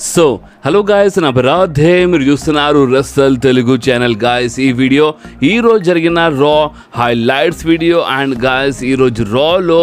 So hello guys, నా బరాధే మీరు చూస్తున్నారు రసల్ తెలుగు ఛానల్. గాయస్ ఈ వీడియో ఈరోజు జరిగిన రా హైలైట్స్ వీడియో. అండ్ గాయస్ ఈరోజు రాలో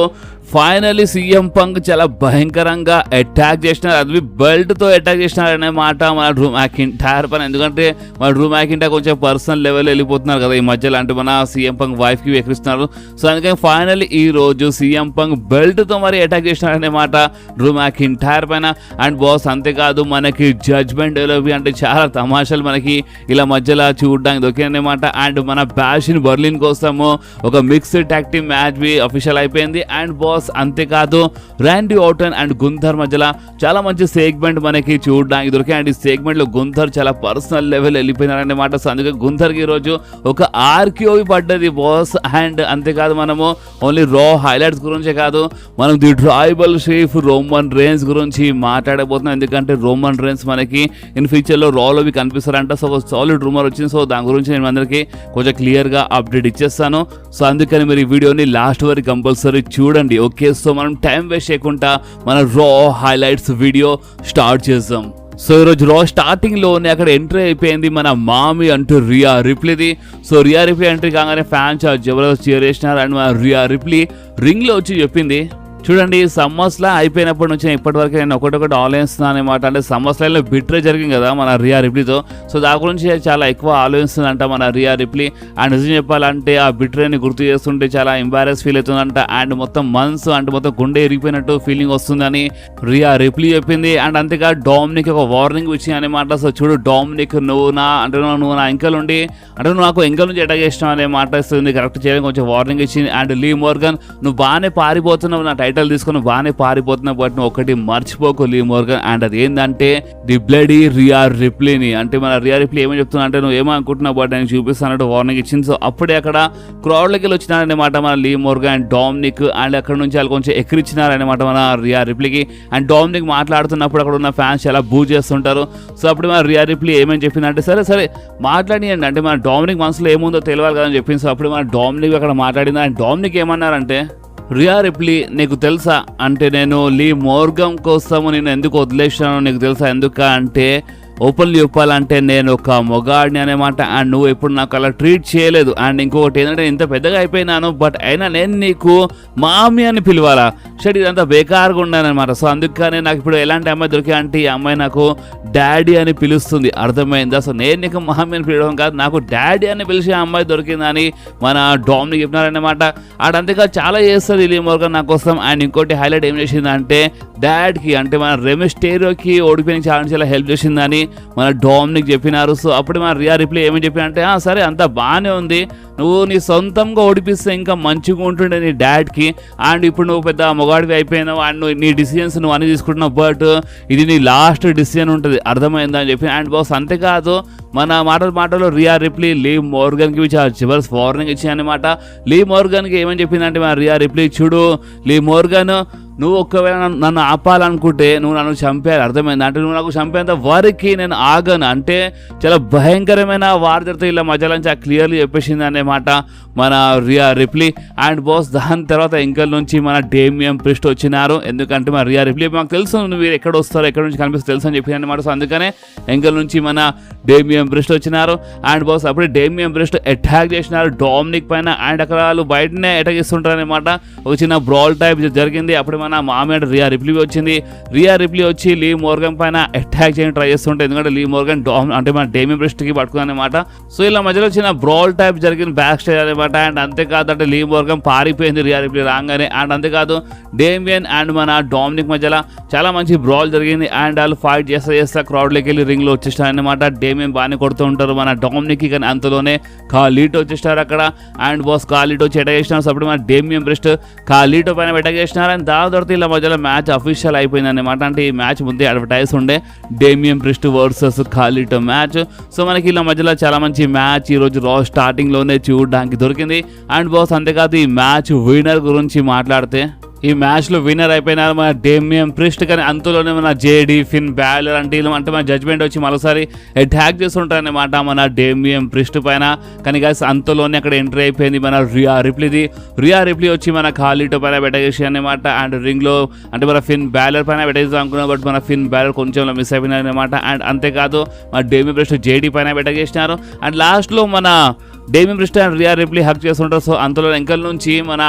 ఫైనలీ సీఎం పంక్ చాలా భయంకరంగా అటాక్ చేసినారు. అది బెల్ట్తో అటాక్ చేసినారు అనే మాట మన డ్రూ మ్యాకింటైర్ పైన. ఎందుకంటే మన డ్రూ మ్యాకింటైర్ కొంచెం పర్సనల్ లెవెల్ వెళ్ళిపోతున్నారు కదా ఈ మధ్యలో, అంటే మన సీఎం పంక్ వైఫ్కి ఎక్కిస్తున్నారు. సో అందుకని ఫైనలీ ఈ రోజు సీఎం పంక్ బెల్ట్తో మరి అటాక్ చేసినారు అనే మాట డ్రూ మ్యాకింటైర్ పైన. అండ్ బాస్ అంతేకాదు మనకి జడ్జ్మెంట్ డెలివరీ అంటే చాలా తమాషాలు మనకి ఇలా మధ్యలో చూడడానికి దొరికినమాట. అండ్ మన బ్యాషిన్ బర్లిన్ కోసము ఒక mixed tag team match be official అయిపోయింది. అండ్ బాస్ అంతేకాదు రాండీ ఆర్టన్ అండ్ గుంథర్ మధ్యలో చాలా మంచి సెగ్మెంట్ మనకి చూడడానికి దొరికాయి. అండ్ ఈ సెగ్మెంట్ లో గుంథర్ చాలా పర్సనల్ లెవెల్ వెళ్ళిపోయినారన్నమాట. సో అందుకే గుంథర్కి ఈరోజు ఒక ఆర్క్యూవి పడ్డది బాస్. అండ్ అంతేకాదు మనము ఓన్లీ రా హైలైట్స్ గురించే కాదు, మనం the tribal chief Roman rains గురించి మాట్లాడబోతున్నాం. ఎందుకంటే రోమన్ రేన్స్ మనకి ఇన్ ఫ్యూచర్లో రాలోవి కనిపిస్తారంట. సో సాలిడ్ రూమర్ వచ్చింది. సో దాని గురించి నేను అందరికీ కొంచెం క్లియర్గా అప్డేట్ ఇచ్చేస్తాను. సో అందుకని మీరు ఈ వీడియోని లాస్ట్ వరకు కంపల్సరీ చూడండి. ఓకే, సో మనం టైం వేస్ట్ చేయకుండా మన రా హైలైట్స్ వీడియో స్టార్ట్ చేద్దాం. సో ఈరోజు రా స్టార్టింగ్లోనే అక్కడ ఎంట్రీ అయిపోయింది మన మామి అంటూ రియా రిప్లీది. సో రియా రిప్లీ ఎంట్రీ కాగానే ఫ్యాన్స్ జబర్దస్త్ చీర్ చేసినారు. అండ్ మన రియా రిప్లీ రింగ్లో వచ్చి చెప్పింది, చూడండి సమ్మర్స్లో అయిపోయినప్పటి నుంచి ఇప్పటివరకు నేను ఒకటొకటి ఆలోచిస్తున్నాను అనమాట. అంటే సమ్మర్స్లో బిట్రే జరిగింది కదా మన రియా రిప్లీతో. సో దాని గురించి చాలా ఎక్కువ ఆలోచిస్తుందంట మన రియా రిప్లీ. అండ్ నిజం చెప్పాలంటే ఆ బిట్రేని గుర్తు చేస్తుంటే చాలా ఎంబారెస్ ఫీల్ అవుతుందంట. అండ్ మొత్తం మనసు అంటే మొత్తం గుండె ఇరిగిపోయినట్టు ఫీలింగ్ వస్తుందని రియా రిప్లీ చెప్పింది. అండ్ అంతేకాదు డామినిక్ ఒక వార్నింగ్ ఇచ్చింది అనమాట. సో చూడు డామినిక్ నువ్వు నా ఎంకల్ ఉండి అంటే నువ్వు నాకు ఎంకల్ నుంచి అటాక్ చేసినావు అనే మాట ఇస్తుంది. కరెక్ట్ చేయడం కొంచెం వార్నింగ్ ఇచ్చింది. అండ్ లీ మోర్గన్ నువ్వు బాగానే పారిపోతున్నావు, నా టైటిల్ తీసుకుని బాగానే పారిపోతున్నావు, బట్ నువ్వు ఒకటి మర్చిపోకు లీ మోర్గన్. అండ్ అది ఏంటంటే ది బ్లడీ రియా రిప్లీని. అంటే మన రియా రిప్లీ ఏమని చెప్తున్నా అంటే నువ్వు ఏమో అనుకుంటున్నావు బట్ నేను చూపిస్తానంటూ వార్నింగ్ ఇచ్చింది. సో అప్పుడే అక్కడ క్రౌడ్లకి వెళ్ళి వచ్చినారనమాట మన లీ మోర్గన్ అండ్ డామినిక్. అండ్ అక్కడ నుంచి వాళ్ళు కొంచెం ఎక్కిరిచ్చినారనమాట మన రియా రిప్లీకి. అండ్ డామినిక్ మాట్లాడుతున్నప్పుడు అక్కడ ఉన్న ఫ్యాన్స్ చాలా బూ చేస్తుంటారు. సో అప్పుడు మన రియా రిప్లీ ఏమని చెప్పిందంటే సరే సరే మాట్లాడియండి, అంటే మన డామినిక్ మనసులో ఏముందో తెలియాలి కదా అని చెప్పింది. సో అప్పుడు మన డామినిక్ అక్కడ మాట్లాడింది. అండ్ డామినిక్ ఏమన్నారంటే, రియా రిప్లీ నీకు తెలుసా అంటే నేను లీ మోర్గన్ కోసము నేను ఎందుకు వదిలేసాను నీకు తెలుసా? ఎందుకు అంటే ఓపెన్లీ చెప్పాలంటే నేను ఒక మొగాడిని అనమాట. అండ్ నువ్వు ఎప్పుడు నాకు అలా ట్రీట్ చేయలేదు. అండ్ ఇంకొకటి ఏంటంటే ఇంత పెద్దగా అయిపోయినాను బట్ అయినా నేను నీకు మామి అని పిలవాలా? షట్ ఇదంతా బేకారుగా ఉన్నానమాట. సో అందుకనే నాకు ఇప్పుడు ఎలాంటి అమ్మాయి దొరికా అంటే ఈ అమ్మాయి నాకు డాడీ అని పిలుస్తుంది, అర్థమైందా? సో నేను నీకు మామి అని పిలవడం కాదు, నాకు డాడీ అని పిలిచే అమ్మాయి దొరికిందని మన డామినిక్ చెప్పినారనమాట. అంతేకాదు చాలా చేస్తుంది లీ మోర్గన్ నా కోసం. అండ్ ఇంకోటి హైలైట్ ఏం చేసిందంటే డాడ్కి అంటే మన రెమిస్టేరియోకి ఓడిపోయిన చాలా హెల్ప్ చేసిందని మన డామినిక్ చెప్పినారు. సో అప్పుడు మన రియా రిప్లీ ఏమని చెప్పినంటే సరే అంతా బాగానే ఉంది, నువ్వు నీ సొంతంగా ఓడిపిస్తే ఇంకా మంచిగా ఉంటుండే నీ డాడ్కి. అండ్ ఇప్పుడు నువ్వు పెద్ద మొగాడివి అయిపోయినావు అండ్ నువ్వు నీ డిసిజన్స్ నువ్వు అని తీసుకుంటున్నావు, బట్ ఇది నీ లాస్ట్ డిసిజన్ ఉంటుంది, అర్థమైందా అని చెప్పి. అండ్ బాస్ అంతేకాదు మన మాటలో రియా రిప్లీ లీ మోర్గన్కి చాలా చివరి వార్నింగ్ ఇచ్చింది అనమాట. లీ మోర్గన్కి ఏమని చెప్పిందంటే మన రియా రిప్లీ, చూడు లీ మోర్గన్ నువ్వు ఒకవేళ నన్ను ఆపాలనుకుంటే నువ్వు నన్ను చంపేయాలి, అర్థమైంది? అంటే నువ్వు నాకు చంపేంత వరకు నేను ఆగను. అంటే చాలా భయంకరమైన వార్ జరుగుతుంది ఇలా మధ్యలో నుంచి క్లియర్లీ చెప్పేసింది అన్నమాట మన రియా రిప్లీ. అండ్ బాస్ దాని తర్వాత ఎంకల్ నుంచి మన డేమియన్ ప్రిస్ట్ వచ్చినారు. ఎందుకంటే మన రియా రిప్లీ మాకు తెలుసు నువ్వు ఎక్కడ వస్తారో ఎక్కడ నుంచి కనిపిస్తే తెలుసు అని చెప్పింది అనమాట. సో అందుకనే ఎంకల్ నుంచి మన డేమియన్ ప్రిస్ట్ వచ్చినారు. అండ్ బాస్ అప్పుడే డేమియన్ ప్రిస్ట్ అటాక్ చేసినారు డామినిక్ పైన. అండ్ అక్కడ వాళ్ళు బయటనే అటాక్ చేస్తుంటారు అనమాట. ఒక చిన్న బ్రాల్ టైప్ జరిగింది. అప్పుడు మన మామి అంటే రియా రిప్లీ వచ్చింది. రియా రిప్లీ వచ్చి లీ మోర్గన్ పైన అటాక్ చేయడానికి ట్రై చేస్తుంటే ఎందుకంటే లీ మోర్గన్ అంటే మన డేమియన్ ప్రిస్ట్కి పట్టుకుందనమాట. సో ఇలా మధ్యలో చిన్న బ్రాల్ టైప్ జరిగింది బ్యాక్ స్టేజ్ అనమాట. అండ్ అంతేకాదు అంటే లీ మోర్గన్ పారిపోయింది రియా రిప్లీ రాగానే. అండ్ అంతేకాదు డేమియన్ అండ్ మన డామినిక్ మధ్యలో చాలా మంచి బ్రాల్ జరిగింది. అండ్ వాళ్ళు ఫైట్ చేస్తా క్రౌడ్లోకి వెళ్ళి రింగ్లో వచ్చేస్తారనమాట. డేమియన్ బాగానే కొడుతూ ఉంటారు మన డామినిక్కి, కానీ అంతలోనే ఖాలీటో వచ్చేస్తారు అక్కడ. అండ్ బాస్ ఖాలీటో వచ్చి అటాక్ చేసినారు. సో అప్పుడు మన డేమియన్ ప్రిస్ట్ ఖాలీటో పైన అటాక్ చేసినారు. అండ్ తర్వాత ఇలా మధ్యలో మ్యాచ్ అఫీషియల్ అయిపోయింది అనమాట. అంటే ఈ మ్యాచ్ ముందే అడ్వర్టైజ్ ఉండే డేమియన్ ప్రిస్ట్ వర్సెస్ ఖాలీటో మ్యాచ్. సో మనకి ఇలా మధ్యలో చాలా మంచి మ్యాచ్ ఈరోజు రా స్టార్టింగ్లోనే చూడడానికి దొరికింది. అండ్ బాస్ అంతేకాదు ఈ మ్యాచ్ విన్నర్ గురించి మాట్లాడితే ఈ మ్యాచ్ లో విన్నర్ అయిపోయినారు మన డేమియన్ ప్రిస్ట్. కానీ అంతలోనే మన జేడి, ఫిన్ బ్యాలర్ అంటే మన జడ్జ్మెంట్ వచ్చి మరోసారి అటాక్ చేస్తుంటారు అనమాట మన డేమియన్ ప్రిస్ట్ పైన. కానీ గాయస్ అంతలోనే అక్కడ ఎంట్రీ అయిపోయింది మన రియా రిప్లీ వచ్చి మన ఖాళీటో పైన పెట్టేసి అనమాట. అండ్ రింగ్ లో అంటే మన ఫిన్ బ్యాలర్ పైన పెట్టేద్దాం అనుకున్నాం, బట్ మన ఫిన్ బ్యాలర్ కొంచెం మిస్ అయిపోయినారు అనమాట. అండ్ అంతేకాదు మన డేమియన్ ప్రిస్ట్ జేడి పైన పెట్టేసినారు. అండ్ లాస్ట్ లో మన Damian priest and Riya రిప్లీ Haq చేస్తుంటారు. సో అంతలో వెంకల్ నుంచి మన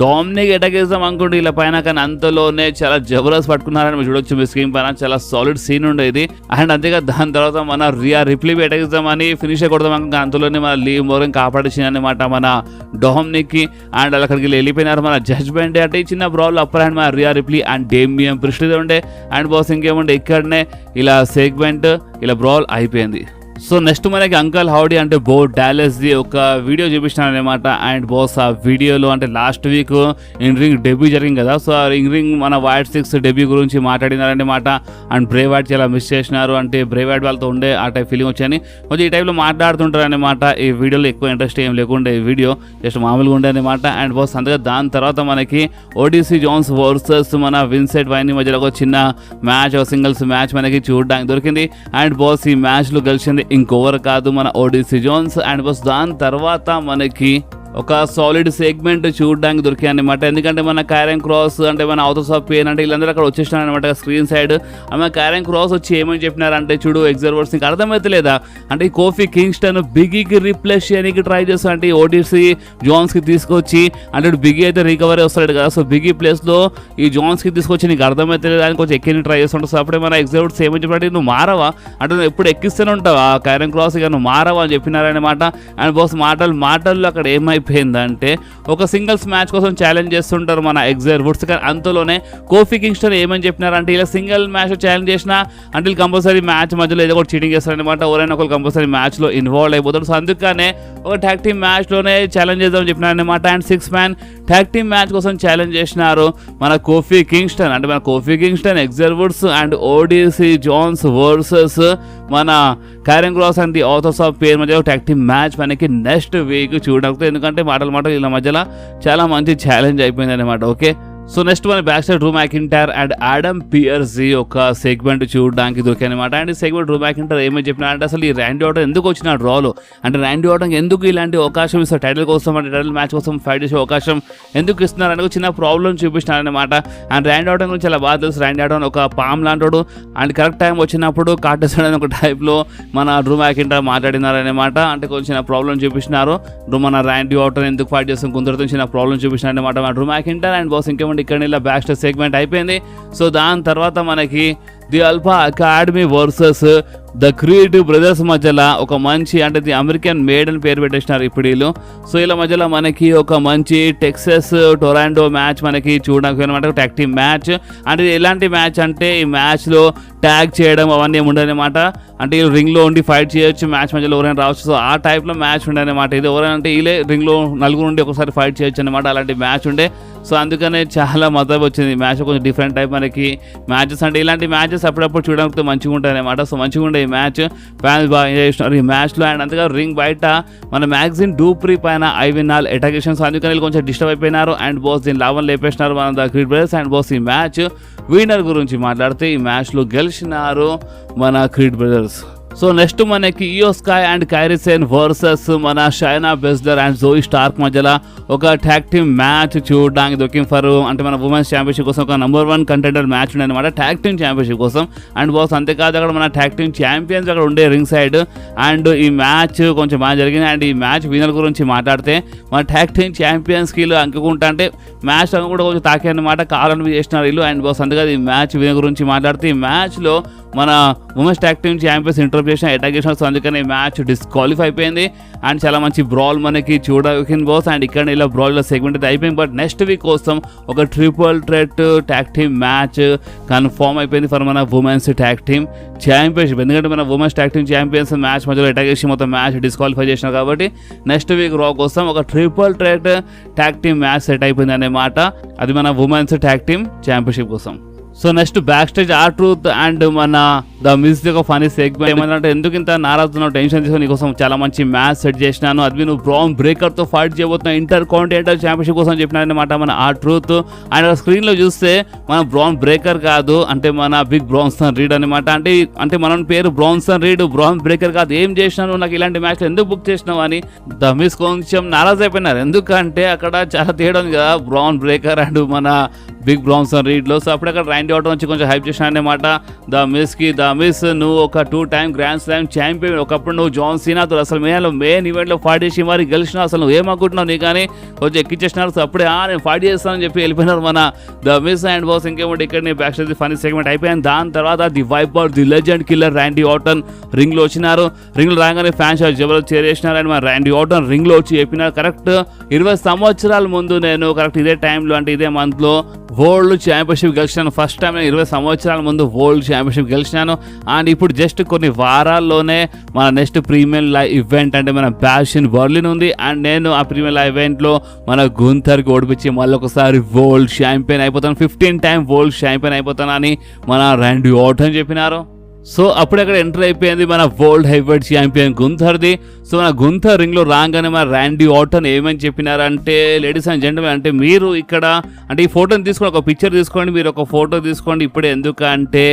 డామినిక్ అటాక్ చేద్దాం అనుకుంటే ఇలా పైన, కానీ అంతలోనే చాలా జబర్దస్త్ పట్టుకున్నారని మీరు చూడొచ్చు మీ స్క్రీన్ పైన. చాలా సాలిడ్ సీన్ ఉండేది. అండ్ అంతేగా దాని తర్వాత మన రియా రిప్లీ అటాక్ చేద్దామని ఫినిష్ కొడదాం అనుకుంటే అంతలోనే మన లీ మోరన్ కాపాడేసింది అనమాట మన డామినిక్ కి. అండ్ అక్కడికి వెళ్ళిపోయినారు మన జడ్జ్మెంట్. అంటే చిన్న బ్రాల్ అప్పర్ హ్యాండ్ మన రియా రిప్లీ అండ్ డేమియన్ ప్రిస్ట్ ఉండే. అండ్ బాస్ ఇంకేముండే ఇక్కడనే ఇలా సెగ్మెంట్ ఇలా బ్రాల్ అయిపోయింది. సో నెక్స్ట్ మనకి అంకల్ హౌడీ అంటే బో డాలెస్ ది ఒక వీడియో చూపిస్తున్నాను అనమాట. అండ్ బాస్ ఆ వీడియోలో అంటే last week in ring debut జరిగింది కదా, సో ఆ రింగ్ మన వైట్ సిక్స్ డెబ్యూ గురించి మాట్లాడినారనమాట. అండ్ బ్రేవాడ్ చాలా మిస్ చేసినారు, అంటే బ్రేవాడ్ వాళ్ళతో ఉండే ఆ టైప్ ఫీలింగ్ వచ్చాయని కొంచెం ఈ టైప్లో మాట్లాడుతుంటారు అనమాట. ఈ వీడియోలో ఎక్కువ ఇంట్రెస్ట్ ఏం లేకుండే, ఈ వీడియో జస్ట్ మామూలుగా ఉండే అనమాట. అండ్ బాస్ అంతగా దాని తర్వాత మనకి ఓడిసి జోన్స్ వర్సెస్ మన విన్సెంట్ వైన్ మధ్యలో ఒక చిన్న మ్యాచ్, సింగిల్స్ మ్యాచ్ మనకి చూడడానికి దొరికింది. అండ్ బాస్ ఈ మ్యాచ్లో గెలిచింది ఇంకొవర్ కాదు మన ఓడిసి జోన్స్. అండ్ బస్ దాని తర్వాత మనకి ఒక సాలిడ్ సెగ్మెంట్ చూడడానికి దొరికాయి అనమాట. ఎందుకంటే మన క్యారెన్ క్రాస్ అంటే మన అవుట్ ఆఫ్ పెయిన్ అంటే వీళ్ళందరూ అక్కడ వచ్చేసినారు అనమాట స్క్రీన్ సైడ్. ఆమె క్యారెన్ క్రాస్ వచ్చి ఏమని చెప్పినారంటే, చూడు ఎగ్జర్వర్స్ నీకు అర్థమైతే లేదా అంటే ఈ కోఫీ కింగ్స్టన్ బిగ్గీకి రీప్లేస్ చేయడానికి ట్రై చేస్తాడు, అంటే ఓడిసి జోన్స్కి తీసుకొచ్చి అంటే బిగ్గీ అయితే రికవరీ వస్తాడు కదా, సో బిగ్గీ ప్లేస్లో ఈ జోన్స్కి తీసుకొచ్చి నీకు అర్థమైతే లేదా అని కొంచెం ఎక్కి ట్రై చేస్తుంటావు. సో అప్పుడే మన ఎగ్జర్వర్స్ ఏమని చెప్పాడు, నువ్వు మారవా అంటే నువ్వు ఎప్పుడు ఎక్కిస్తూనే ఉంటావా క్యారెన్ క్రాస్, ఇక నువ్వు మారవా అని చెప్పినారనమాట. అండ్ బాస్ మాటల్లో అక్కడ ఏమైపోయిందంటే ఒక సింగిల్స్ మ్యాచ్ కోసం ఛాలెంజ్ చేస్తుంటారు మన ఎగ్జర్ వుడ్స్. కానీ అంతలోనే కోఫీ కింగ్స్టన్ ఏమని చెప్పినారంటే ఇలా సింగిల్ మ్యాచ్ ఛాలెంజ్ చేసినా అంటే కంపల్సరీ మ్యాచ్ మధ్యలో ఏదో ఒకటి చీటింగ్ చేస్తారనమాట, ఎవరైనా ఒకరు కంపల్సరీ మ్యాచ్లో ఇన్వాల్వ్ అయిపోతారు. సో అందుకనే ఒక ట్యాగ్ టీమ్ మ్యాచ్లోనే ఛాలెంజ్ చేద్దామని చెప్పినారనమాట. And 6 man tag team match కోసం ఛాలెంజ్ చేసినారు మన కోఫీ కింగ్స్టన్, అంటే మన Kofi Kingston, Xavier Woods and Odyssey Jones versus మన Karrion Kross and the Authors of Pain మధ్య ట్యాగ్ టీమ్ మ్యాచ్ మనకి నెక్స్ట్ వీక్ చూడకపోతే, ఎందుకంటే మాటలు వీళ్ళ మధ్యలో చాలా మంచి ఛాలెంజ్ అయిపోయింది అనమాట. ఓకే, సో నెక్స్ట్ మన back side Drew McIntyre and Adam Pearce ఒక సెగ్మెంట్ చూడడానికి దొరికాయి అనమాట. అండ్ ఈ సెగ్మెంట్ డ్రూ మ్యాకింటైర్ ఏమని చెప్పినా అంటే అసలు ఈ ర్యాండీ ఆర్టన్ ఎందుకు వచ్చిన డ్రాలో, అంటే ర్యాండీ ఆర్టన్ ఎందుకు ఇలాంటి అవకాశం ఇస్తారు టైటిల్ కోసం, అంటే టైటిల్ మ్యాచ్ కోసం ఫైట్ చేసే అవకాశం ఎందుకు ఇస్తున్నారు అని చిన్న ప్రాబ్లం చూపిస్తున్నారనమాట. అండ్ ర్యాండీ ఆర్టన్ గురించి చాలా బాగా తెలుసు. ర్యాండీ ఆర్టన్ ఒక పామ్ లాంటాడు అండ్ కరెక్ట్ టైం వచ్చినప్పుడు కాటేస్తాడని ఒక టైప్లో మన డ్రూ మ్యాకింటైర్ మాట్లాడినారనమాట. అంటే కొంచెం ప్రాబ్లం చూపిస్తున్నారు, మన ర్యాండీ ఆర్టన్ ఎందుకు ఫైట్ చేస్తాం కొందరితో చిన్న ప్రాబ్లం చూపిస్తున్నారనమాట మన డ్రూ మ్యాకింటైర్. అండ్ బాస్ ఇంకేమంటే ఇక్కడ ఇలా బ్యాక్ స్టేజ్ సెగ్మెంట్ అయిపోయింది. సో దాని తర్వాత మనకి the alpha academy versus the creative brothers మధ్యలో ఒక మంచి అంటే ది అమెరికన్ మేడ్ అని పేరు పెట్టేసినారు ఇప్పుడు వీళ్ళు. సో ఇలా మధ్యలో మనకి ఒక మంచి టెక్సస్ టొరాండో మ్యాచ్ మనకి చూడడానికి అనమాట, ట్యాగ్ టీమ్ మ్యాచ్. అంటే ఎలాంటి మ్యాచ్ అంటే ఈ మ్యాచ్లో ట్యాగ్ చేయడం అవన్నీ ఏమి ఉండదన్నమాట, అంటే వీళ్ళు రింగ్లో ఉండి ఫైట్ చేయొచ్చు, మ్యాచ్ మధ్యలో ఎవరైనా రావచ్చు. సో ఆ టైప్లో మ్యాచ్ ఉండదన్నమాట. ఇది ఎవరైనా అంటే వీళ్ళే రింగ్లో నలుగురు నుండి ఒకసారి ఫైట్ చేయొచ్చు అనమాట, అలాంటి మ్యాచ్ ఉండే. సో అందుకనే చాలా మజా వచ్చింది మ్యాచ్, కొంచెం డిఫరెంట్ టైప్ మనకి మ్యాచెస్, అంటే ఇలాంటి మ్యాచెస్ అప్పుడప్పుడు చూడడానికి మంచిగా ఉంటాయి అనమాట. సో మంచిగా ఉండే ఈ మ్యాచ్, ఫ్యాన్స్ బాగా ఎంజాయ్ చేస్తున్నారు ఈ మ్యాచ్లో. అండ్ అంతగా రింగ్ బయట మన మ్యాగ్జిన్ డూప్రీ పైన ఐవినాల్ అటాకేషన్స్, అందుకని కొంచెం డిస్టర్బ్ అయిపోయినారు. అండ్ బాస్ దీని లాభం లేపేసినారు మన the creed brothers. And boss ఈ మ్యాచ్ విన్నర్ గురించి మాట్లాడితే ఈ మ్యాచ్లో గెలిచినారు మన క్రీడ్ బ్రదర్స్. సో నెక్స్ట్ మనకి Iyo Sky and Kairi Sane versus మన షైనా బెస్లర్ అండ్ జోయి స్టార్క్ మధ్యలో ఒక ట్యాగ్ టీమ్ మ్యాచ్ చూడడానికి దొరికింది ఫర్ అంటే మన ఉమెన్స్ ఛాంపియన్షిప్ కోసం ఒక నెంబర్ 1 కంటెండర్ మ్యాచ్ ఉండే అనమాట ట్యాగ్ టీమ్ ఛాంపియన్షిప్ కోసం. అండ్ బాస్ అంతేకాదు అక్కడ మన ట్యాగ్ టీమ్ ఛాంపియన్స్ అక్కడ ఉండే రింగ్ సైడ్. అండ్ ఈ మ్యాచ్ కొంచెం బాగా జరిగింది. అండ్ ఈ మ్యాచ్ విన్నర్ గురించి మాట్లాడితే మన ట్యాగ్ టీమ్ ఛాంపియన్స్కి అంకుకుంటా అంటే మ్యాచ్ అంక కూడా కొంచెం తాకే అనమాట, కావాలని చేసినారు వీళ్ళు. అండ్ బాస్ అంతేకాదు ఈ మ్యాచ్ విన్నర్ గురించి మాట్లాడితే ఈ మ్యాచ్లో మన women's tag team champions interview చేసిన అటాక్ చేసిన, సో అందుకని మ్యాచ్ డిస్క్వాలిఫై అయిపోయింది. అండ్ చాలా మంచి బ్రాల్ మనకి చూడకిన్ బాస్. అండ్ ఇక్కడ ఇలా బ్రాల్ సెగ్మెంట్ అయితే అయిపోయింది. బట్ నెక్స్ట్ వీక్ కోసం ఒక triple threat tag team match confirm అయిపోయింది ఫర్ మన ఉమెన్స్ ట్యాగ్ టీమ్ ఛాంపియన్షిప్. ఎందుకంటే మన women's tag team champions match మధ్యలో అటాక్ చేసి మొత్తం మ్యాచ్ డిస్క్వాలిఫై చేసినారు కాబట్టి నెక్స్ట్ వీక్ రా కోసం ఒక triple threat tag team match set అయిపోయింది అన్నమాట, అది మన ఉమెన్స్ ట్యాగ్ టీమ్ ఛాంపియన్షిప్ కోసం. So next back stage R Truth and మన ద మిస్ ఒక ఫనీ సెగ్మెంట్ ఏమంటే ఎందుకు ఇంత నారాజున్నావు, టెన్షన్ తీసుకుని నీకోసం చాలా మంచి మ్యాచ్ సెట్ చేసినాను, అది నువ్వు బ్రౌన్ బ్రేకర్ తో ఫైట్ చేయబోతున్నా ఇంటర్ కాంటినెంటల్ ఛాంపియన్షిప్ కోసం చెప్పినారనమాట మన ఆ ట్రూత్. అండ్ స్క్రీన్ లో చూస్తే మన బ్రౌన్ బ్రేకర్ కాదు, అంటే మన బిగ్ బ్రాన్సన్ రీడ్ అనమాట. అంటే మన పేరు బ్రాన్సన్ రీడ్, బ్రౌన్ బ్రేకర్ కాదు. ఏం చేసినాను, నాకు ఇలాంటి మ్యాచ్ ఎందుకు బుక్ చేసినావు అని ద మిస్ కొంచెం నారాజ్ అయిపోయినారు. ఎందుకంటే అక్కడ చాలా తేడా ఉంది కదా బ్రౌన్ బ్రేకర్ అండ్ మన బిగ్ బ్రాన్సన్ రీడ్ లో. సో అప్పుడు అక్కడ ర్యాండీ ఆర్టన్ వచ్చి కొంచెం హైప్ చేసినారనమాట ద మిస్ నువ్వు ఒక 2 టైమ్ గ్రాండ్ స్లామ్ ఛాంపియన్, ఒకప్పుడు నువ్వు జాన్ సీనాతో అసలు మెయిన్ ఈవెంట్ లో ఫైట్ చేసి మరి గెలిచినావు, అసలు నువ్వు ఏమనుకుంటున్నావు నీ కానీ కొంచెం ఎక్కిచ్చేసినారు. సో అప్పుడే నేను ఫైట్ చేస్తానని చెప్పి వెళ్ళిపోయినారు మన ద మిస్. అండ్ బాస్ ఇంకేమంటే ఇక్కడ బ్యాక్ స్టేజ్ ఫనీ సెగ్మెంట్ అయిపోయింది. దాని తర్వాత the viper the legend killer Randy Orton ring లో వచ్చినారు. రింగ్ లో రాగానే ఫ్యాన్స్ జబర్దస్త్ చేరేసినారు. అండ్ మన ర్యాండీ ఆర్టన్ రింగ్ లో వచ్చి చెప్పినారు కరెక్ట్ 20 సంవత్సరాల ముందు నేను కరెక్ట్ ఇదే టైంలో అంటే ఇదే మంత్ లో వరల్డ్ ఛాంపియన్షిప్ గెలిచినాను. ఫస్ట్ టైం నేను 20 సంవత్సరాల ముందు వరల్డ్ ఛాంపియన్షిప్ గెలిచినాను. అండ్ ఇప్పుడు జస్ట్ కొన్ని వారాల్లోనే మన నెక్స్ట్ ప్రీమియర్ లైవ్ ఈవెంట్ అంటే మన బ్యాష్ ఇన్ బర్లిన్ ఉంది. అండ్ నేను ఆ ప్రీమియర్ లైవ్ ఈవెంట్ లో మన గుంథర్కి ఓడిపించి మళ్ళీ ఒకసారి వరల్డ్ ఛాంపియన్ అయిపోతాను, 15 టైం వరల్డ్ ఛాంపియన్ అయిపోతాను అని మన ర్యాండీ ఆర్టన్ చెప్పినారు. సో అప్పుడు అక్కడ ఎంటర్ అయిపోయింది మన వరల్డ్ హెవీవెయిట్ ఛాంపియన్ గుంథర్ది. సో మన గుంథర్ రింగ్ లో రాగానే మన ర్యాండీ ఆర్టన్ ఏమని చెప్పినారంటే, లేడీస్ అండ్ జెంటల్మెన్ అంటే మీరు ఇక్కడ అంటే ఈ ఫోటోని తీసుకోండి, ఒక పిక్చర్ తీసుకోండి, మీరు ఒక ఫోటో తీసుకోండి ఇప్పుడే, ఎందుకంటే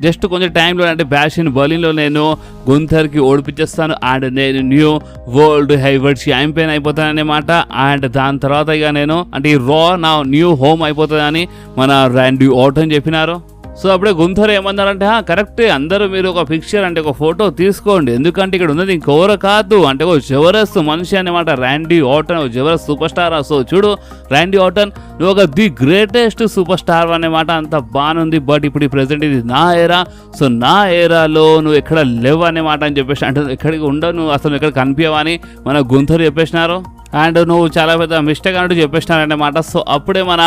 జస్ట్ కొంచెం టైంలో అంటే బ్యాష్ ఇన్ బర్లిన్లో నేను గుంథర్కి ఓడిపించేస్తాను అండ్ నేను న్యూ వరల్డ్ హెవీవెయిట్ ఛాంపియన్ అయిపోతాను అన్నమాట. అండ్ దాని తర్వాత ఇక నేను అంటే ఈ రా నా న్యూ హోమ్ అయిపోతుందని మన ర్యాండీ ఆర్టన్ చెప్పినారు. సో అప్పుడే గుంథర్ ఏమన్నారంటే కరెక్ట్, అందరూ మీరు ఒక పిక్చర్ అంటే ఒక ఫోటో తీసుకోండి, ఎందుకంటే ఇక్కడ ఉన్నది ఇంకెవరు కాదు అంటే ఒక జబర్దస్త్ మనిషి అనమాట ర్యాండీ ఆర్టన్, ఒక జబర్దస్త్ సూపర్ స్టార్. సో చూడు ర్యాండీ ఆర్టన్ నువ్వు ఒక ది గ్రేటెస్ట్ సూపర్ స్టార్ అన్నమాట, అంత బాగుంది. బట్ ఇప్పుడు ఈ ప్రెసెంట్ ఇది నా ఏరా, సో నా ఏరాలో నువ్వు ఎక్కడ లేవు అన్నమాట అని చెప్పేసి అంటే ఎక్కడికి ఉండవు, నువ్వు అసలు ఎక్కడ కనిపించవని మన గుంథర్ చెప్పేసినారు. అండ్ నువ్వు చాలా పెద్ద మిస్టేక్ అంటూ చెప్పేసినారన్నమాట. సో అప్పుడే మన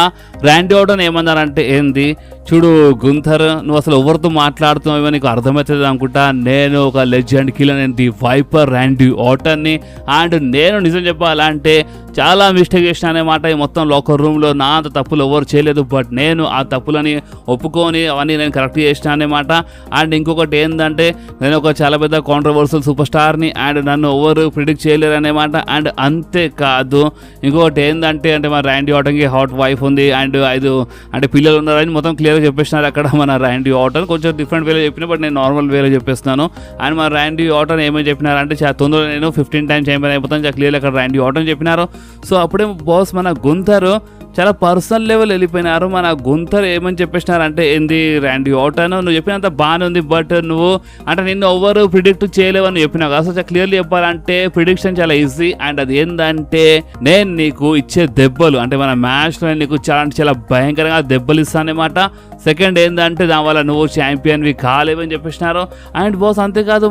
ర్యాండీ ఆర్టన్ ఏమన్నారంటే ఏంది చూడు గుంథర్, నువ్వు అసలు ఎవరితో మాట్లాడుతున్నావో నీకు అర్థమవుతుంది అనుకుంటా, నేను ఒక లెజెండ్ కిల్లర్, నేను ది వైపర్ ర్యాండీ ఆర్టన్ని. అండ్ నేను నిజం చెప్పాలంటే చాలా మిస్టేక్ చేసిన అన్నమాట ఈ మొత్తం లాకర్ రూమ్లో, నా అంత తప్పులు ఎవరు చేయలేదు, బట్ నేను ఆ తప్పులని ఒప్పుకొని అవన్నీ నేను కరెక్ట్ చేసిన అన్నమాట. అండ్ ఇంకొకటి ఏంటంటే నేను ఒక చాలా పెద్ద కాంట్రవర్షియల్ సూపర్ స్టార్ని అండ్ నన్ను ఎవరు ప్రిడిక్ట్ చేయలేరు అన్నమాట. అండ్ అంతే కాదు ఇంకొకటి ఏంటంటే అంటే మన ర్యాండీ ఆర్టన్కి హాట్ వైఫ్ ఉంది అండ్ 5 అంటే పిల్లలు ఉన్నారని మొత్తం క్లియర్గా చెప్పేసినారు అక్కడ మన ర్యాండీ ఆర్టన్. కొంచెం డిఫరెంట్ వేలో చెప్పినా బట్ నేను నార్మల్ వేలో చెప్పేస్తున్నాను. అండ్ మన ర్యాండీ ఆర్టన్ ఏమని చెప్పినారంటే చాలా తొందరగా నేను 15 టైం ఛాంపియన్ అయిపోతాను, చాలా క్లియర్గా అక్కడ ర్యాండీ ఆర్టన్ చెప్పినారు. సో అప్పుడే బాస్ మన గుంథర్ చాలా పర్సనల్ లెవెల్ వెళ్ళిపోయినారు. మన గుంథర్ ఏమని చెప్పేసినారంటే ఏంది ర్యాండీ ఆర్టన్ నువ్వు చెప్పినంత బాగానే ఉంది, బట్ నువ్వు అంటే నిన్ను ఎవరు ప్రిడిక్ట్ చేయలేవని చెప్పినావు కదా. సో క్లియర్లీ చెప్పాలంటే ప్రిడిక్షన్ చాలా ఈజీ. అండ్ అది ఏంటంటే నేను నీకు ఇచ్చే దెబ్బలు అంటే మన మ్యాచ్లో నీకు చాలా భయంకరంగా దెబ్బలు ఇస్తాను అన్నమాట. సెకండ్ ఏంటంటే దానివల్ల నువ్వు ఛాంపియన్వి కాలేవని చెప్పేసినారు. అండ్ బాస్ అంతేకాదు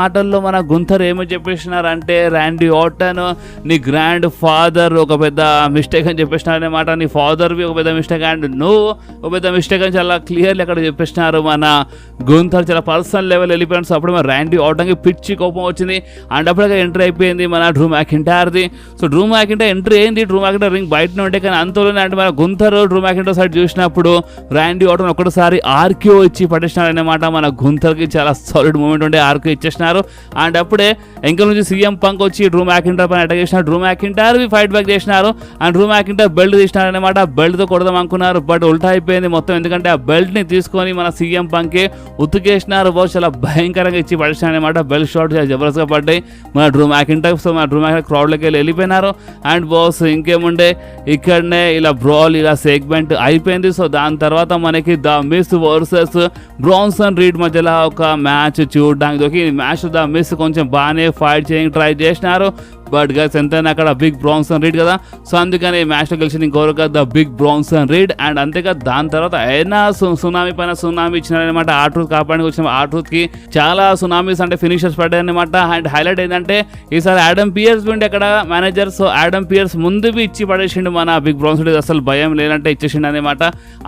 మాటల్లో మన గుంథర్ ఏమని చెప్పేసినారంటే ర్యాండీ ఆర్టన్ నీ గ్రాండ్ ఫాదర్ ఒక పెద్ద మిస్టేక్ అని చెప్పేసినారు అన్నమాట, నీ ఫాదర్వి ఒక పెద్ద మిస్టేక్ అండ్ నువ్వు ఒక పెద్ద మిస్టేక్ అని చాలా క్లియర్లీ అక్కడ చెప్పేసినారు మన గుంథర్. చాలా పర్సనల్ లెవెల్ వెళ్ళిపోయాడు. సో అప్పుడు మన ర్యాండీ ఆర్టన్కి పిచ్చి కోపం వచ్చింది. అండ్ అప్పుడే ఎంట్రీ అయిపోయింది మన డ్రూ మ్యాకింటైర్ది. సో డ్రూ మ్యాకింటైర్ ఎంట్రీ అయింది, డ్రూ మ్యాకింటైర్ రింగ్ బయటనే ఉంటే కానీ అంతలోనే అంటే మన గుంథర్ డ్రూ మ్యాకింటైర్ సైడ్ చూసినప్పుడు ర్యాండీ ఆర్టన్ ఒకటిసారి ఆర్క్యూ ఇచ్చి పట్టేసినారన్నమాట. మన గుంథర్కి చాలా సాలిడ్ మూమెంట్ ఉండే ఆర్క్యూ ఇచ్చేసినారు. అండ్ అప్పుడే ఇంకా నుంచి సీఎం పంక్ వచ్చి డ్రూ మ్యాకింటైర్ పైన అటాక్ చేసినారు. డ్రూ మ్యాకింటైర్ ఫైట్ బ్యాక్ చేసినారు అండ్ డ్రూ మ్యాకింటైర్ బెల్ట్ తీసినారన్నమాట. బెల్ట్తో కొడదాం అనుకున్నారు బట్ ఉల్టా అయిపోయింది మొత్తం, ఎందుకంటే ఆ బెల్ట్ని తీసుకొని మన సీఎం పంక్కి ఉతికేసినారు. బాస్ చాలా భయంకరంగా ఇచ్చి పడేసినారన్నమాట. బెల్ట్ షాట్ చాలా జబర్దస్త్గా పడ్డాయి మన డ్రూ మ్యాకింటైర్. సో మన డ్రూ మ్యాకింటైర్ క్రౌడ్లోకి వెళ్ళిపోయినారు. అండ్ బాస్ ఇంకేముండే ఇక్కడనే ఇలా బ్రాల్ ఇలా సెగ్మెంట్ అయిపోయింది. సో దాని తర్వాత మనకి the miss versus Branson read మధ్యలో ఒక మ్యాచ్ చూడడానికి. ఈ మ్యాచ్ ద మిస్ కొంచెం బాగానే ఫైట్ చేయడానికి ట్రై చేసినారు, బట్ గైస్ ఎంతైనా అక్కడ బిగ్ బ్రాన్సన్ రీడ్ కదా. సో అందుకని ఈ మ్యాచ్లో గెలిచింది ఇంకోరు కదా the big Bronson Reed. And అంతేకాదు దాని తర్వాత అయినా సునామీ పైన సునామీ ఇచ్చినారనమాట. ఆ ట్రూత్ కాపాడానికి వచ్చిన ఆ ట్రూత్కి చాలా సునామీస్ అంటే ఫినిషర్స్ పడ్డాయి అనమాట. అండ్ హైలైట్ ఏంటంటే ఈసారి ఆడమ్ పియర్స్ ఉండే అక్కడ మేనేజర్. సో ఆడమ్ పియర్స్ ముందు ఇచ్చి పడేసిండు మన బిగ్ బ్రాన్సన్ రీడ్, అసలు భయం లేదంటే ఇచ్చేసిండు అనమాట.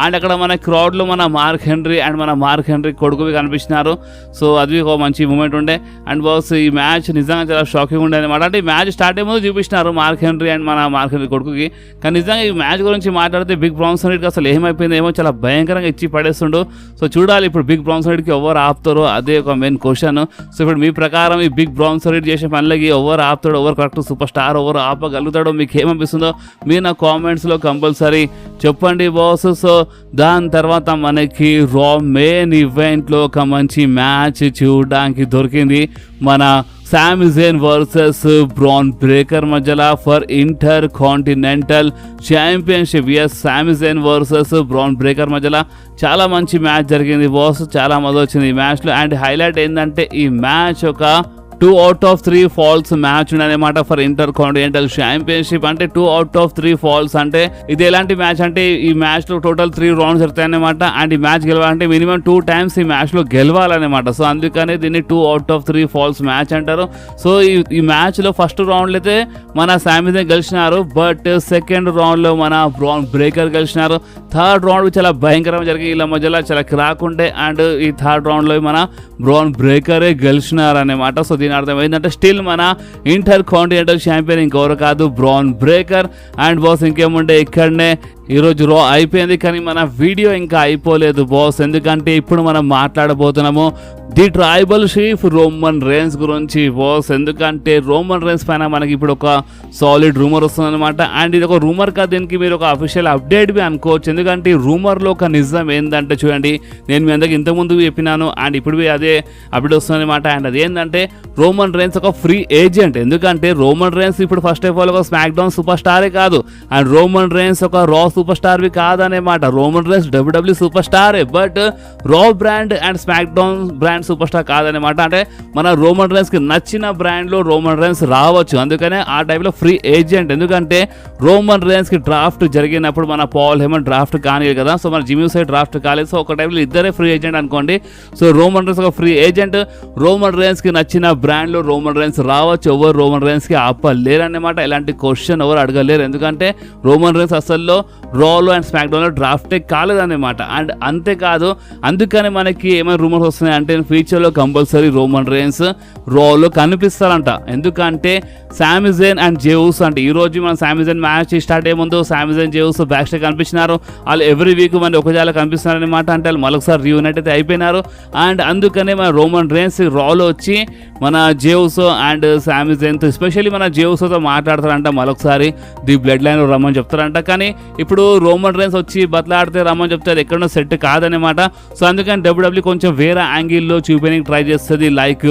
అండ్ అక్కడ మన క్రౌడ్లో మన మార్క్ హెన్రీ అండ్ మన మార్క్ హెన్రీ కొడుకువి కనిపించినారు. సో అది ఒక మంచి మూమెంట్ ఉండే. అండ్ బాస్ ఈ మ్యాచ్ నిజంగా చాలా షాకింగ్ ఉండే అనమాట. అంటే ఈ మ్యాచ్ స్టార్ట్ అయ్యే ముందు చూపించినారు మార్క్ హెన్రీ అండ్ మన మార్క్ హెన్రీ కొడుకుకి. కానీ నిజంగా ఈ మ్యాచ్ గురించి మాట్లాడితే బిగ్ బ్రాన్సన్ రెడ్డికి అసలు ఏమైపోయింది ఏమో, చాలా భయంకరంగా ఇచ్చి పడేస్తుండు. సో చూడాలి ఇప్పుడు బిగ్ బ్రాన్సన్ రెడ్డికి ఎవరు ఆపుతారో, అదే ఒక మెయిన్ క్వశ్చన్. సో ఇప్పుడు మీ ప్రకారం ఈ బిగ్ బ్రాన్సన్ రెడ్డి చేసే పనులకి ఎవరు ఆపుతాడో, ఎవరు కరెక్ట్ సూపర్ స్టార్, ఎవరు ఆపగలుగుతాడో మీకు ఏమనిపిస్తుందో మీరు నా కామెంట్స్లో కంపల్సరీ చెప్పండి బాస్. సో దాని తర్వాత మనకి రా మెయిన్ ఈవెంట్లో ఒక మంచి మ్యాచ్ చూడడానికి దొరికింది. మన Sami Zayn versus Bron Breakker మధ్యలో for intercontinental championship. Yes, Sami Zayn versus Bron Breakker మధ్యలో చాలా మంచి మ్యాచ్ జరిగింది బాస్. చాలా మజా వచ్చింది ఈ మ్యాచ్లో. అండ్ హైలైట్ ఏంటంటే ఈ మ్యాచ్ ఒక 2 out of 3 ఫాల్స్ మ్యాచ్ ఉండనమాట ఫర్ ఇంటర్ కాంటినెంటల్ ఛాంపియన్షిప్. అంటే 2 out of 3 ఫాల్స్ అంటే ఇది ఎలాంటి మ్యాచ్ అంటే ఈ మ్యాచ్ లో టోటల్ 3 రౌండ్స్ జరుగుతాయన్నమాట. అండ్ ఈ మ్యాచ్ గెలవాలంటే మినిమం 2 times ఈ మ్యాచ్ లో గెలవాలన్నమాట. సో అందుకనే దీన్ని 2 out of 3 ఫాల్స్ మ్యాచ్ అంటారు. సో ఈ మ్యాచ్ లో ఫస్ట్ రౌండ్ అయితే మన సామిజన్ గెలిచినారు, బట్ సెకండ్ రౌండ్ లో మన బ్రాన్ బ్రేకర్ గెలిచినారు. థర్డ్ రౌండ్ చాలా భయంకరంగా జరిగి వీళ్ళ మధ్యలో చాలా క్రాక్ ఉండే. అండ్ ఈ థర్డ్ రౌండ్ లో మన బ్రాన్ బ్రేకరే గెలిచినారు అన్నమాట. సో దీని అర్థం ఏంటంటే స్టిల్ మన ఇంటర్ కాంటినెంటల్ ఛాంపియన్ ఇంకెవరు కాదు, బ్రాన్ బ్రేకర్. అండ్ బాస్ ఇంకేముండే ఇక్కడనే ఈరోజు రా అయిపోయింది, కానీ మన వీడియో ఇంకా అయిపోలేదు బాస్. ఎందుకంటే ఇప్పుడు మనం మాట్లాడబోతున్నాము the tribal chief Roman rains గురించి బాస్. ఎందుకంటే రోమన్ రేన్స్ పైన మనకి ఇప్పుడు ఒక సాలిడ్ రూమర్ వస్తుంది అనమాట. అండ్ ఇది ఒక రూమర్ కాదు, దీనికి మీరు ఒక అఫీషియల్ అప్డేట్ బి అనుకోవచ్చు. ఎందుకంటే ఈ రూమర్లో ఒక నిజం ఏంటంటే చూడండి, నేను మీ అందరికి ఇంతకుముందు చెప్పినాను అండ్ ఇప్పుడు అదే అప్డేట్ వస్తుంది అనమాట. అండ్ అదేంటంటే రోమన్ రేన్స్ ఒక ఫ్రీ ఏజెంట్. ఎందుకంటే రోమన్ రేన్స్ ఇప్పుడు ఫస్ట్ ఆఫ్ ఆల్ ఒక స్మాక్ డౌన్ సూపర్ స్టారే కాదు, అండ్ రోమన్ రేన్స్ ఒక రా సూపర్ స్టార్ వి కాదనేమాట. రోమన్ రేన్స్ డబ్ల్యూడబ్ల్యూ సూపర్ స్టారే, but Raw brand and SmackDown brand superstar కాదనమాట. అంటే మన రోమన్ రేన్స్ కి నచ్చిన బ్రాండ్ లో రోమన్ రేన్స్ రావచ్చు, అందుకనే ఆ టైంలో ఫ్రీ ఏజెంట్. ఎందుకంటే రోమన్ రేన్స్ కి డ్రాఫ్ట్ జరిగినప్పుడు మన పాల్ హెమన్ డ్రాఫ్ట్ కానిది కదా, సో మన జిమ్యూ సైడ్ డ్రాఫ్ట్ కాలేదు. సో ఒక టైంలో ఇద్దరే ఫ్రీ ఏజెంట్ అనుకోండి. సో రోమన్ రేన్స్ ఒక ఫ్రీ ఏజెంట్. రోమన్ రేన్స్ కి నచ్చిన బ్రాండ్ లో రోమన్ రేన్స్ రావచ్చు, ఎవరు రోమన్ రేన్స్ కి ఆపలేరు అన్నమాట. ఇలాంటి క్వశ్చన్ ఎవరు అడగలేరు, ఎందుకంటే రోమన్ రేన్స్ అసల్లో రాలో అండ్ స్మాక్ డౌన్ లో డ్రాఫ్టే కాలేదన్నమాట. అండ్ అంతేకాదు, అందుకని మనకి ఏమైనా రూమర్స్ వస్తున్నాయి అంటే ఫ్యూచర్లో కంపల్సరీ రోమన్ రేన్స్ రాలో కనిపిస్తారంట. ఎందుకంటే సామి జైన్ అండ్ జేవుస్ అంటే ఈ రోజు మన సామి జైన్ మ్యాచ్ స్టార్ట్ అయ్యే ముందు సామి జైన్ జేవుస్ బ్యాక్ స్టేజ్ కనిపించినారు. వాళ్ళు ఎవ్రీ వీక్ మన ఒక జాల కనిపిస్తున్నారు అనమాట. అంటే వాళ్ళు మరొకసారి రీయూనైట్ అయితే అయిపోయినారు. అండ్ అందుకనే మన రోమన్ రేన్స్ రాలో వచ్చి మన జేవుస్ అండ్ సామి జైన్ తో ఎస్పెషల్లీ మన జేవుస్తో మాట్లాడతారంట. మరొకసారి ది బ్లడ్ లైన్ రమ్మని చెప్తారంట. కానీ ఇప్పుడు రోమన్ రేన్స్ వచ్చి బతలాడితే రమ్మని చెప్తే అది ఎక్కడో సెట్ కాదనమాట. సో అందుకని డబ్ల్యూడబ్ల్యూ కొంచెం వేరే యాంగిల్లో చూపించడానికి ట్రై చేస్తుంది. లైక్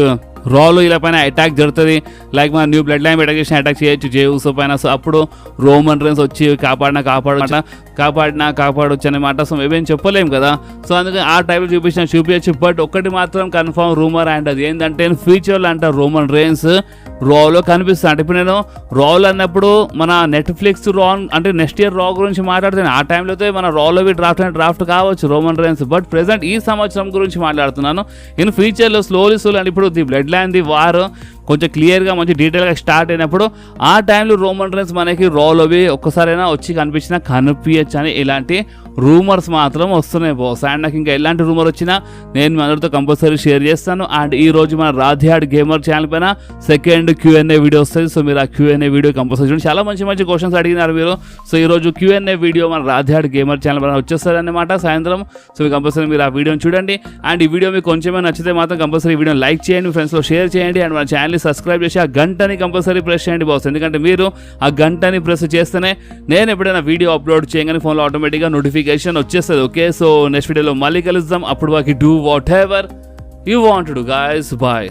రాలో ఇలా పైన అటాక్ జరుగుతుంది, లైక్ మన న్యూ బ్లడ్ లైన్ అటాక్ చేసిన అటాక్ చేయొచ్చు జేవుస్ పైన. సో అప్పుడు రోమన్ రేన్స్ వచ్చి కాపాడొచ్చు అనమాట. సో మేమేం చెప్పలేము కదా. సో అందుకని ఆ టైంలో చూపించచ్చు. బట్ ఒకటి మాత్రం కన్ఫర్మ్ రూమర్, అండ్ అది ఏంటంటే ఫ్యూచర్లో అంట రోమన్ రేన్స్ రాలో కనిపిస్తుంది. అంటే ఇప్పుడు నేను రాల్ అన్నప్పుడు మన నెట్ఫ్లిక్స్ రా అంటే నెక్స్ట్ ఇయర్ రా గురించి మాట్లాడుతాను. ఆ టైంలో అయితే మన రాలోవి డ్రాఫ్ట్ కావచ్చు రోమన్ రేన్స్. బట్ ప్రెసెంట్ ఈ సంవత్సరం గురించి మాట్లాడుతున్నాను. ఇన్ ఫ్యూచర్లో స్లోలీ అంటే ఇప్పుడు the blood line the war కొంచెం క్లియర్గా మంచి డీటెయిల్గా స్టార్ట్ అయినప్పుడు ఆ టైంలో రోమన్ రేన్స్ మనకి రాలోవి ఒక్కసారైనా వచ్చి కనిపించచ్చు అని ఇలాంటి రూమర్స్ మాత్రం వస్తున్నాయి బాస్. అండ్ నాకు ఇంకా ఎలాంటి రూమర్ వచ్చినా నేను మీ అందరితో కంపల్సరీ షేర్ చేస్తాను. అండ్ ఈ రోజు మన రాధ్యాడ్ గేమర్ ఛానల్ పైన సెకండ్ Q&A వీడియో వస్తుంది. సో మీరు ఆ Q&A వీడియో కంపల్సరీ చూడండి. చాలా మంచి క్వశ్చన్స్ అడిగినారు మీరు. సో ఈ రోజు Q&A వీడియో మన రాధ్యాడ్ గేమర్ ఛానల్ పైన వచ్చేస్తుంది అన్నమాట సాయంత్రం. సో కంపల్సరీ మీరు ఆ వీడియోని చూడండి. అండ్ ఈ వీడియో మీకు కొంచెమే నచ్చితే మాత్రం కంపల్సరీ వీడియోని లైక్ చేయండి, మీ ఫ్రెండ్స్లో షేర్ చేయండి. అండ్ మన ఛానల్ని సబ్స్క్రైబ్ చేసి ఆ గంటని కంపల్సరీ ప్రెస్ చేయండి బాస్. ఎందుకంటే మీరు ఆ గంటని ప్రెస్ చేస్తేనే నేను ఎప్పుడైనా వీడియో అప్లోడ్ చేయగానే ఫోన్లో ఆటోమేటిక్గా నోటిఫికేషన్ వచ్చేస్తుంది. ఓకే, సో నెక్స్ట్ వీడియోలో మళ్ళీ కలుద్దాం. అప్పుడు వాకి do whatever you want to do guys. Bye.